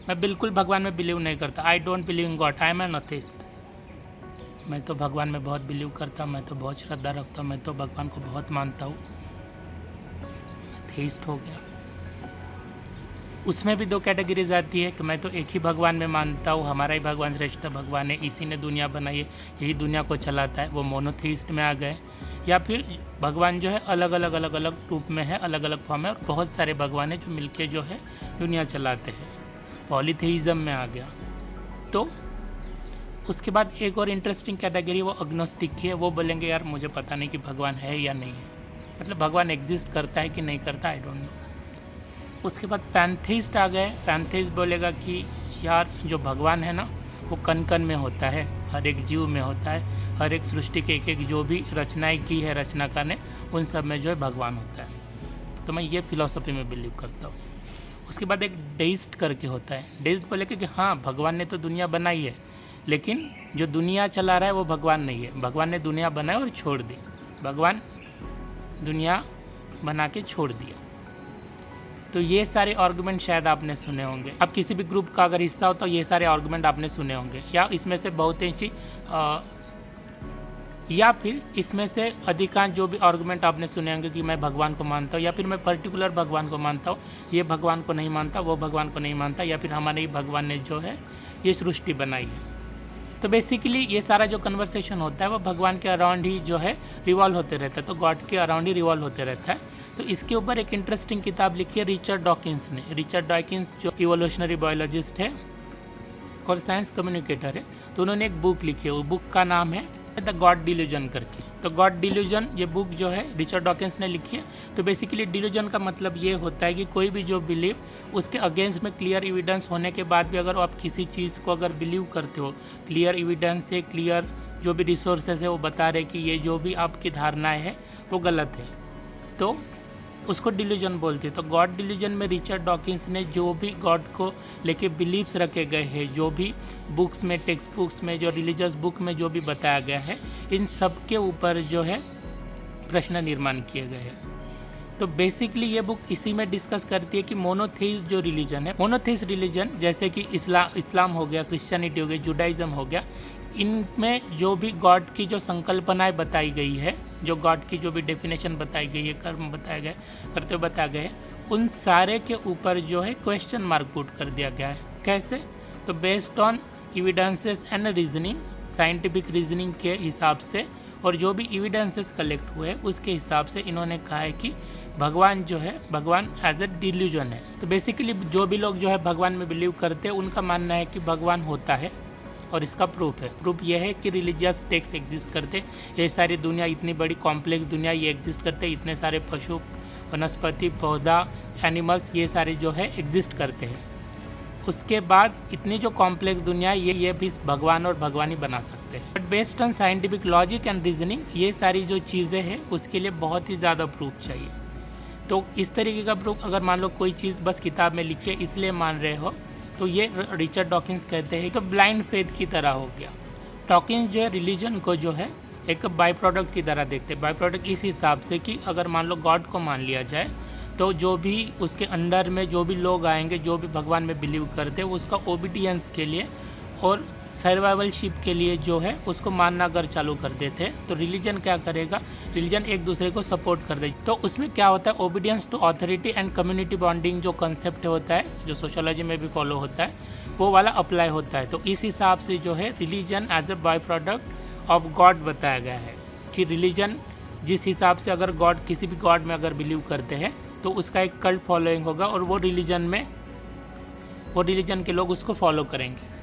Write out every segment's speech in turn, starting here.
मैं बिल्कुल भगवान में बिलीव नहीं करता। I don't believe in God, I am an atheist. मैं तो भगवान में बहुत बिलीव करता हूँ, मैं तो बहुत श्रद्धा रखता हूँ, मैं तो भगवान को बहुत मानता हूँ। एथिस्ट हो गया। उसमें भी दो कैटेगरीज आती है कि मैं तो एक ही भगवान में मानता हूँ, हमारा ही भगवान श्रेष्ठ भगवान है, इसी ने दुनिया बनाई है, यही दुनिया को चलाता है, वो मोनोथीस्ट में आ गए। या फिर भगवान जो है अलग अलग रूप में है, अलग अलग फॉर्म है, और बहुत सारे भगवान हैं जो मिलके जो है दुनिया चलाते हैं, पॉलीथेइज्म में आ गया। तो उसके बाद एक और इंटरेस्टिंग कैटेगरी वो अग्नोस्टिक की है। वो बोलेंगे यार मुझे पता नहीं कि भगवान है या नहीं है, मतलब भगवान एग्जिस्ट करता है कि नहीं करता, आई डोंट नो। उसके बाद पैंथेइस्ट आ गए। पैंथेइस्ट बोलेगा कि यार जो भगवान है ना वो कण कण में होता है, हर एक जीव में होता है, हर एक सृष्टि के एक जो भी रचनाएं की है रचनाकार ने, उन सब में जो है भगवान होता है। तो मैं ये फिलॉसफी में बिलीव करता हूँ। उसके बाद एक डेइस्ट करके होता है। डेइस्ट बोलेगा कि हाँ भगवान ने तो दुनिया बनाई है, लेकिन जो दुनिया चला रहा है वो भगवान नहीं है, भगवान ने दुनिया बनाई और छोड़ दी, भगवान दुनिया बना के छोड़ दिया। तो ये सारे आर्गुमेंट शायद आपने सुने होंगे। अब किसी भी ग्रुप का अगर हिस्सा हो तो ये सारे आर्गुमेंट आपने सुने होंगे, या इसमें से बहुत ही या फिर इसमें से अधिकांश जो भी आर्गुमेंट आपने सुने होंगे कि मैं भगवान को मानता हूँ, या फिर मैं पर्टिकुलर भगवान को मानता हूँ, ये भगवान को नहीं मानता, वो भगवान को नहीं मानता, या फिर हमारे ही भगवान ने जो है ये सृष्टि बनाई है। तो बेसिकली ये सारा जो कन्वर्सेशन होता है वो भगवान के अराउंड ही जो है रिवॉल्व होते रहता है, तो गॉड के अराउंड ही रिवॉल्व होते रहता है। तो इसके ऊपर एक इंटरेस्टिंग किताब लिखी है रिचर्ड डॉकिंस ने। रिचर्ड डॉकिंस जो इवोल्यूशनरी बायोलॉजिस्ट है और साइंस कम्युनिकेटर है, तो उन्होंने एक बुक लिखी है, वो बुक का नाम है द गॉड डिल्यूजन करके। तो गॉड डिल्यूजन ये बुक जो है रिचर्ड डॉकिंस ने लिखी है। तो बेसिकली डिल्यूजन का मतलब ये होता है कि कोई भी जो बिलीव उसके अगेंस्ट में क्लियर एविडेंस होने के बाद भी अगर आप किसी चीज़ को अगर बिलीव करते हो, क्लियर एविडेंस से, क्लियर जो भी रिसोर्सेज है वो बता रहे कि ये जो भी आपकी धारणाएं है वो गलत है, तो उसको डिल्यूजन बोलते हैं। तो गॉड डिल्यूजन में रिचर्ड डॉकिंस ने जो भी गॉड को लेके बिलीव्स रखे गए हैं, जो भी बुक्स में, टेक्स्ट बुक्स में, जो रिलीजियस बुक में जो भी बताया गया है, इन सब के ऊपर जो है प्रश्न निर्माण किए गए हैं। तो बेसिकली ये बुक इसी में डिस्कस करती है कि मोनोथेइस्ट जो रिलीजन है, मोनोथेइस्ट रिलीजन जैसे कि इस्लाम हो गया, क्रिश्चियनिटी हो गई, जुडाइज़म हो गया, इनमें जो भी गॉड की जो संकल्पनाएं बताई गई है, जो गॉड की जो भी डेफिनेशन बताई गई है, कर्म बताए गए, कर्तव्य बताए गए हैं, उन सारे के ऊपर जो है क्वेश्चन मार्क पुट कर दिया गया है। कैसे? तो based on evidences and reasoning, scientific reasoning के हिसाब से, और जो भी एविडेंसेस कलेक्ट हुए उसके हिसाब से इन्होंने कहा है कि भगवान जो है, भगवान एज ए डिल्यूजन है। तो बेसिकली जो भी लोग जो है भगवान में बिलीव करते हैं उनका मानना है कि भगवान होता है, और इसका प्रूफ है। प्रूफ यह है कि रिलीजियस टेक्स्ट एग्जिस्ट करते, ये सारी दुनिया, इतनी बड़ी कॉम्प्लेक्स दुनिया ये एग्जिस्ट करते, इतने सारे पशु, वनस्पति, पौधा, एनिमल्स ये सारे जो है एग्जिस्ट करते हैं। उसके बाद इतनी जो कॉम्प्लेक्स दुनिया ये भी भगवान और भगवान ही बना सकते हैं। But based on scientific logic and reasoning ये सारी जो चीज़ें हैं उसके लिए बहुत ही ज़्यादा प्रूफ चाहिए। तो इस तरीके का प्रूफ अगर मान लो कोई चीज़ बस किताब में लिखी है इसलिए मान रहे हो, तो ये रिचर्ड डॉकिंस कहते हैं तो ब्लाइंड फेथ की तरह हो गया। डॉकिंस जो है रिलीजन को जो है एक बाई प्रोडक्ट की तरह देखते हैं। बाई प्रोडक्ट इस हिसाब से कि अगर मान लो गॉड को मान लिया जाए तो जो भी उसके अंडर में जो भी लोग आएंगे, जो भी भगवान में बिलीव करते हैं, उसका ओबीडियंस के लिए और सर्वाइवलशिप के लिए जो है उसको मानना अगर चालू कर देते हैं तो रिलीजन क्या करेगा, रिलीजन एक दूसरे को सपोर्ट कर दे। तो उसमें क्या होता है, obedience to authority and community bonding जो कंसेप्ट होता है, जो सोशोलॉजी में भी फॉलो होता है, वो वाला अप्लाई होता है। तो इस हिसाब से जो है religion as a by product of God बताया गया है कि रिलीजन जिस हिसाब से अगर गॉड, किसी भी गॉड में अगर बिलीव करते हैं तो उसका एक कल्ट फॉलोइंग होगा और वो रिलीजन के लोग उसको फॉलो करेंगे।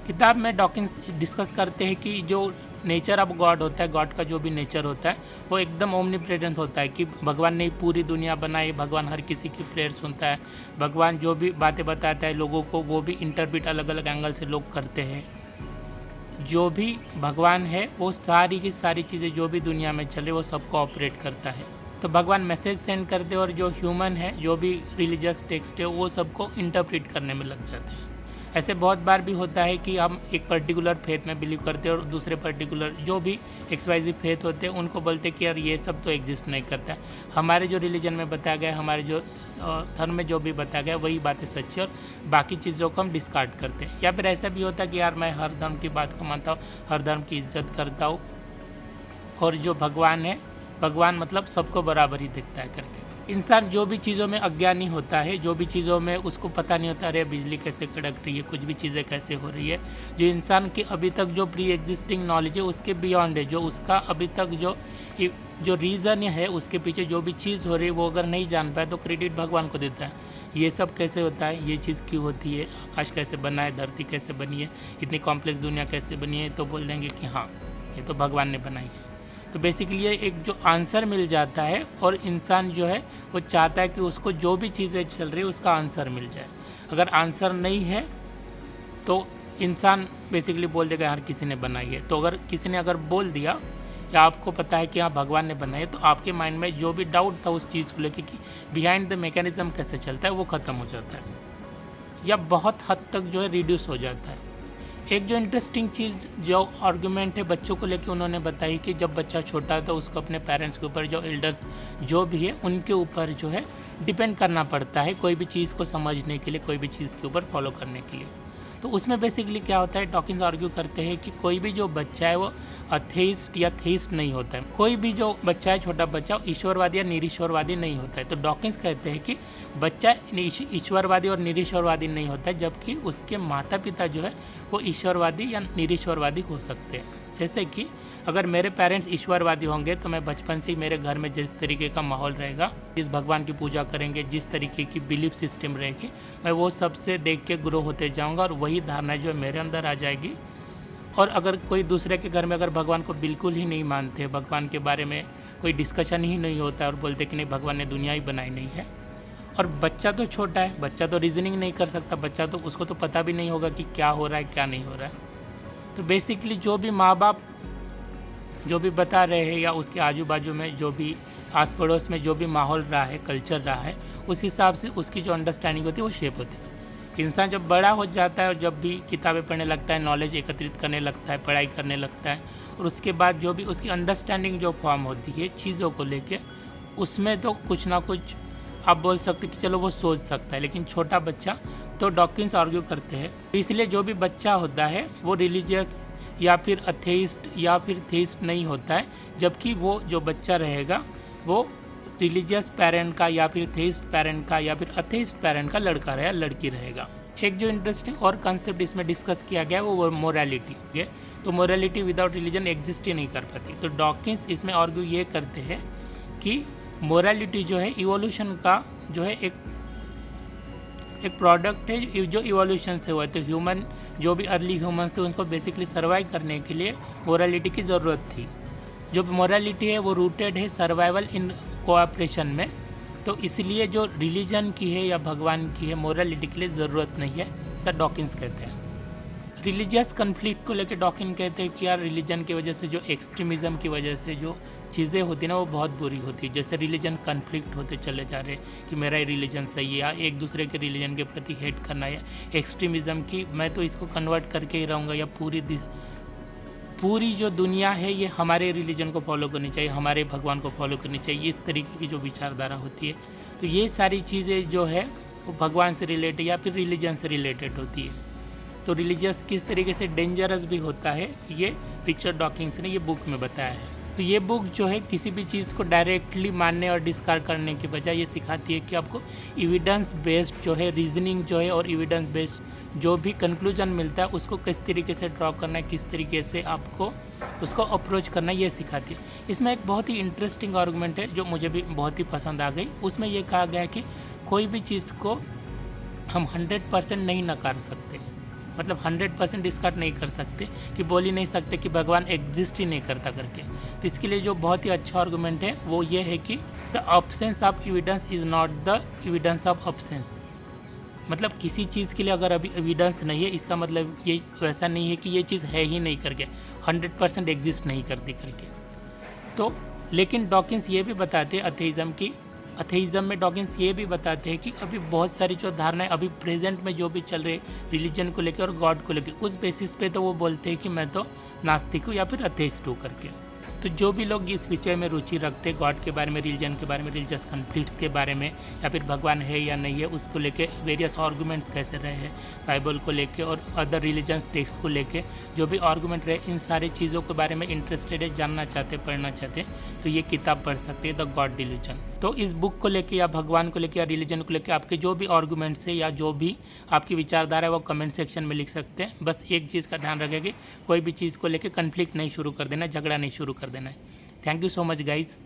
किताब में डॉकिंस डिस्कस करते हैं कि जो नेचर ऑफ गॉड होता है, गॉड का जो भी नेचर होता है वो एकदम ओमनीप्रेजेंट होता है, कि भगवान ने पूरी दुनिया बनाई, भगवान हर किसी की प्रेयर सुनता है, भगवान जो भी बातें बताता है लोगों को वो भी इंटरप्रेट अलग अलग एंगल से लोग करते हैं। जो भी भगवान है वो सारी की सारी चीज़ें जो भी दुनिया में चले वो सबको ऑपरेट करता है। तो भगवान मैसेज सेंड करते हैं और जो ह्यूमन है, जो भी रिलीजियस टेक्स्ट है वो सबको इंटरप्रेट करने में लग जाते हैं। ऐसे बहुत बार भी होता है कि हम एक पर्टिकुलर फेथ में बिलीव करते हैं और दूसरे पर्टिकुलर जो भी XYZ फेथ होते हैं उनको बोलते हैं कि यार ये सब तो एग्जिस्ट नहीं करता है। हमारे जो रिलीजन में बताया गया, हमारे जो धर्म में जो भी बताया गया वही बातें सच्ची, और बाकी चीज़ों को हम डिस्कार्ड करते हैं। या फिर ऐसा भी होता है कि यार मैं हर धर्म की बात को मानता हूँ, हर धर्म की इज्जत करता हूँ, और जो भगवान है, भगवान मतलब सबको बराबर ही दिखता है करके। इंसान जो भी चीज़ों में अज्ञानी होता है, जो भी चीज़ों में उसको पता नहीं होता, अरे बिजली कैसे कड़क रही है, कुछ भी चीज़ें कैसे हो रही है, जो इंसान की अभी तक जो प्री एग्जिस्टिंग नॉलेज है उसके बियॉन्ड है, जो उसका अभी तक जो रीज़न है उसके पीछे जो भी चीज़ हो रही है वो अगर नहीं जान पाए तो क्रेडिट भगवान को देता है। ये सब कैसे होता है, ये चीज़ क्यों होती है, आकाश कैसे बना है, धरती कैसे बनी है, इतनी कॉम्प्लेक्स दुनिया कैसे बनी है, तो बोल देंगे कि हाँ ये तो भगवान ने बनाई है। तो बेसिकली ये एक जो आंसर मिल जाता है, और इंसान जो है वो चाहता है कि उसको जो भी चीज़ें चल रही है उसका आंसर मिल जाए। अगर आंसर नहीं है तो इंसान बेसिकली बोल देगा हर किसी ने बनाई है। तो अगर किसी ने अगर बोल दिया या आपको पता है कि हाँ भगवान ने बनाई है, तो आपके माइंड में जो भी डाउट था उस चीज़ को लेकर कि बिहाइंड द मैकेनिज्म कैसे चलता है वो ख़त्म हो जाता है, या बहुत हद तक जो है रिड्यूस हो जाता है। एक जो इंटरेस्टिंग चीज़ जो आर्गुमेंट है बच्चों को लेके उन्होंने बताई कि जब बच्चा छोटा है तो उसको अपने पेरेंट्स के ऊपर, जो एल्डर्स जो भी है उनके ऊपर जो है डिपेंड करना पड़ता है कोई भी चीज़ को समझने के लिए, कोई भी चीज़ के ऊपर फॉलो करने के लिए। तो उसमें बेसिकली क्या होता है, डॉकिंस आर्ग्यू करते हैं कि कोई भी जो बच्चा है वो अथेइस्ट या थेइस्ट नहीं होता है। कोई भी जो बच्चा है, छोटा बच्चा, ईश्वरवादी या निरीश्वरवादी नहीं होता है। तो डॉकिंस कहते हैं कि बच्चा ईश्वरवादी और निरीश्वरवादी नहीं होता है, जबकि उसके माता पिता जो है वो ईश्वरवादी या निरीश्वरवादी हो सकते हैं। जैसे कि अगर मेरे पेरेंट्स ईश्वरवादी होंगे तो मैं बचपन से ही मेरे घर में जिस तरीके का माहौल रहेगा, जिस भगवान की पूजा करेंगे, जिस तरीके की बिलीफ सिस्टम रहेगी, मैं वो सबसे देख के ग्रो होते जाऊंगा और वही धारणा जो है मेरे अंदर आ जाएगी। और अगर कोई दूसरे के घर में अगर भगवान को बिल्कुल ही नहीं मानते, भगवान के बारे में कोई डिस्कशन ही नहीं होता और बोलते कि नहीं भगवान ने दुनिया ही बनाई नहीं है, और बच्चा तो छोटा है, बच्चा तो रीजनिंग नहीं कर सकता, बच्चा तो उसको तो पता भी नहीं होगा कि क्या हो रहा है क्या नहीं हो रहा है। तो बेसिकली जो भी माँ बाप जो भी बता रहे हैं या उसके आजू बाजू में जो भी आस पड़ोस में जो भी माहौल रहा है, कल्चर रहा है, उस हिसाब से उसकी जो अंडरस्टैंडिंग होती है वो शेप होती है। इंसान जब बड़ा हो जाता है और जब भी किताबें पढ़ने लगता है, नॉलेज एकत्रित करने लगता है, पढ़ाई करने लगता है, और उसके बाद जो भी उसकी अंडरस्टैंडिंग जो फॉर्म होती है चीज़ों को लेके, उसमें तो कुछ ना कुछ आप बोल सकते कि चलो वो सोच सकता है। लेकिन छोटा बच्चा, तो डॉकिंस आर्ग्यू करते हैं, इसलिए जो भी बच्चा होता है वो रिलीजियस या फिर अथेइस्ट या फिर थेइस्ट नहीं होता है, जबकि वो जो बच्चा रहेगा वो रिलीजियस पेरेंट का या फिर थेइस्ट पेरेंट का या फिर अथेइस्ट पेरेंट का लड़का रहे या लड़की रहेगा। एक जो इंटरेस्टिंग और कंसेप्ट इसमें डिस्कस किया गया है वो मोरालिटी है। तो मोरालिटी विदाउट रिलीजन एग्जिस्ट ही नहीं कर पाती। तो डॉकिंस इसमें आर्ग्यू ये करते हैं कि मोरालिटी जो है इवोल्यूशन का जो है एक प्रोडक्ट है जो इवोल्यूशन से हुआ है। तो ह्यूमन जो भी अर्ली ह्यूमन्स थे उनको बेसिकली सर्वाइव करने के लिए मोरालिटी की ज़रूरत थी। जो मोरालिटी है वो रूटेड है सर्वाइवल इन कोऑपरेशन में। तो इसलिए जो रिलीजन की है या भगवान की है मोरालिटी के लिए ज़रूरत नहीं है, ऐसा डॉकिंस कहते हैं। रिलीजियस कन्फ्लिक्ट को लेकर डॉकिंस कहते हैं कि यार रिलीजन की वजह से जो एक्सट्रीमिज़म की वजह से जो चीज़ें होती हैं ना वो बहुत बुरी होती है। जैसे रिलीजन कन्फ्लिक्ट होते चले जा रहे हैं कि मेरा ही रिलीजन सही है, या एक दूसरे के रिलीजन के प्रति हेट करना, या एक्सट्रीमिज़म की मैं तो इसको कन्वर्ट करके ही रहूँगा, या पूरी जो दुनिया है ये हमारे रिलीजन को फॉलो करनी चाहिए, हमारे भगवान को फॉलो करनी चाहिए, इस तरीके की जो विचारधारा होती है। तो ये सारी चीज़ें जो है वो भगवान से रिलेटेड या फिर रिलीजन से रिलेटेड होती है। तो रिलीजियस किस तरीके से डेंजरस भी होता है ये रिचर्ड डॉकिंस ने ये बुक में बताया है। तो ये बुक जो है किसी भी चीज़ को डायरेक्टली मानने और डिस्कार्ड करने के बजाय ये सिखाती है कि आपको एविडेंस बेस्ड जो है रीजनिंग जो है और एविडेंस बेस्ड जो भी कंक्लूजन मिलता है उसको किस तरीके से ड्रॉ करना है, किस तरीके से आपको उसको अप्रोच करना है, ये सिखाती है। इसमें एक बहुत ही इंटरेस्टिंग आर्गूमेंट है जो मुझे भी बहुत ही पसंद आ गई। उसमें ये कहा गया है कि कोई भी चीज़ को हम 100% नहीं नकार सकते, मतलब 100% डिस्कार्ड नहीं कर सकते, कि बोल ही नहीं सकते कि भगवान एग्जिस्ट ही नहीं करता करके। तो इसके लिए जो बहुत ही अच्छा आर्गूमेंट है वो ये है कि the absence of evidence is not the evidence of absence. मतलब किसी चीज़ के लिए अगर अभी एविडेंस नहीं है इसका मतलब ये वैसा नहीं है कि ये चीज़ है ही नहीं करके, 100% एग्जिस्ट नहीं करती करके। तो लेकिन डॉकिंस ये भी बताते हैं अथेइज्म की अथेइज्म में डॉकिंस ये भी बताते हैं कि अभी बहुत सारी जो धारणाएं अभी प्रेजेंट में जो भी चल रहे रिलीजन को लेकर और गॉड को लेकर, उस बेसिस पे तो वो बोलते हैं कि मैं तो नास्तिक हूँ या फिर अथेइस्ट हूँ करके। तो जो भी लोग इस विषय में रुचि रखते, गॉड के बारे में, रिलीजन के बारे में, रिलीजियस कन्फ्लिक्ट्स के बारे में, या फिर भगवान है या नहीं है उसको लेके वेरियस आर्गूमेंट्स कैसे रहे हैं बाइबल को लेके और अदर रिलीजन टेक्स्ट को लेके, जो भी आर्गूमेंट रहे, इन सारी चीज़ों के बारे में इंटरेस्टेड है, जानना चाहते, पढ़ना चाहते, तो ये किताब पढ़ सकते हैं, द गॉड डिल्यूजन। तो इस बुक को लेके या भगवान को लेके या रिलीजन को लेके आपके जो भी आर्गूमेंट्स है या जो भी आपकी विचारधारा है वो कमेंट सेक्शन में लिख सकते हैं। बस एक चीज़ का ध्यान रखें कि कोई भी चीज़ को लेके कन्फ्लिक्ट नहीं शुरू कर देना, झगड़ा नहीं शुरू कर देना है। Thank you so much guys.